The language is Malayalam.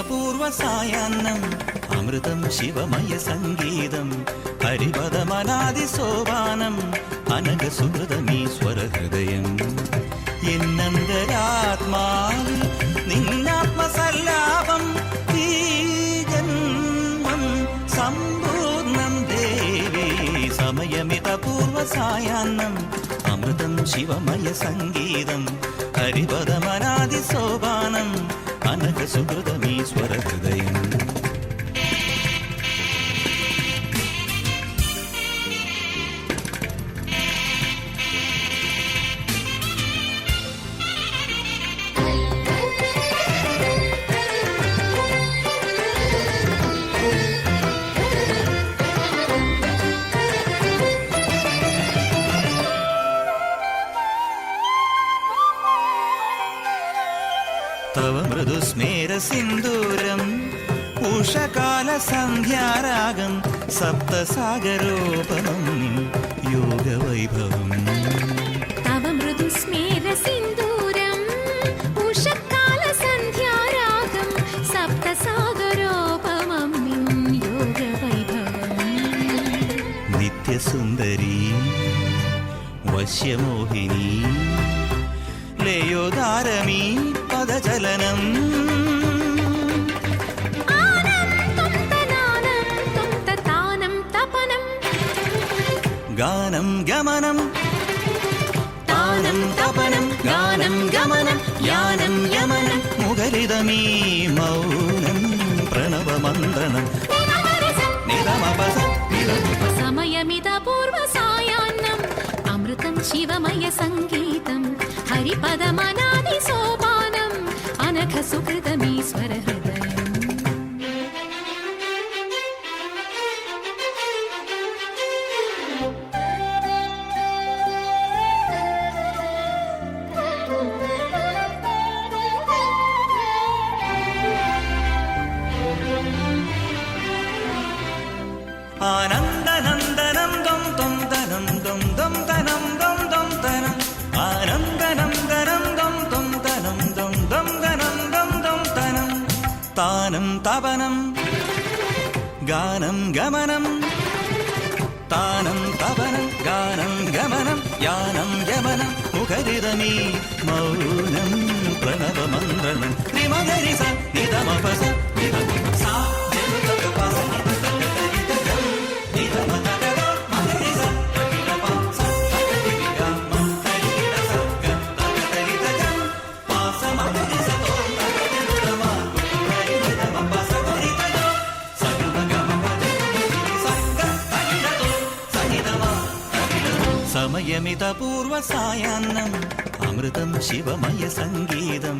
സമയമിതപൂർവസായാന്നം അമൃതം ശിവമയ സംഗീതം ഹരിപദമനാദിസോപാനം അനഘസുഹൃതമീശ്വരഹൃദയം എന്നന്തരാത്മാവിൽ നിന്നാത്മസല്ലാപം ഈ ജന്മം സമ്പൂർണം ദേവി സമയമിതപൂർവസായാന്നം അമൃതം ശിവമയ സംഗീതം ഹരിപദമനാദിസോപാനം അനഘസുഹൃതമീശ്വരഹൃദയം തവ മൃദുസ്മേരസിന്ദൂരം ഉഷകാലസന്ധ്യാരാഗം സപ്തസാഗരോപമം യോഗവൈഭവം തവ മൃദുസ്മേരസിന്ദൂരം ഉഷകാലസന്ധ്യാരാഗം സപ്തസാഗരോപമം യോഗവൈഭവം നിത്യസുന്ദരീ വശ്യമോഹിനി ലയോദാരമീ പദചലനം ഗാനം ഗമനം താനം തപനം ഗാനം ഗമനം യാനം യമനം മുഖരിതമീ മൗനം പ്രണവമന്ത്രണം സമയമിതപൂർവസായാന്നം അമൃതം ശിവമയ സംഗീതം ഹരിപദമനാദിസോപാനം അനഘസുഹൃതമീശ്വരഹൃദയം ആനന്ദനന്ദനം ദം ദം തനം ദം ദം തനം ദം ദം തനം ആനന്ദനന്ദനം ദം ദം തനം ദം ദം തനം ദം ദം തനം താനം തപനം ഗാനം ഗമനം താനം തപനം ഗാനം ഗമനം യാനം യമനം മുഖരിതമീ മൗനം പ്രണവമന്ത്രണം ത്രിമഗരിസ നിതമപസ നിതമപസ സമയമിതപൂർവസായാന്നം അമൃതം ശിവമയ സംഗീതം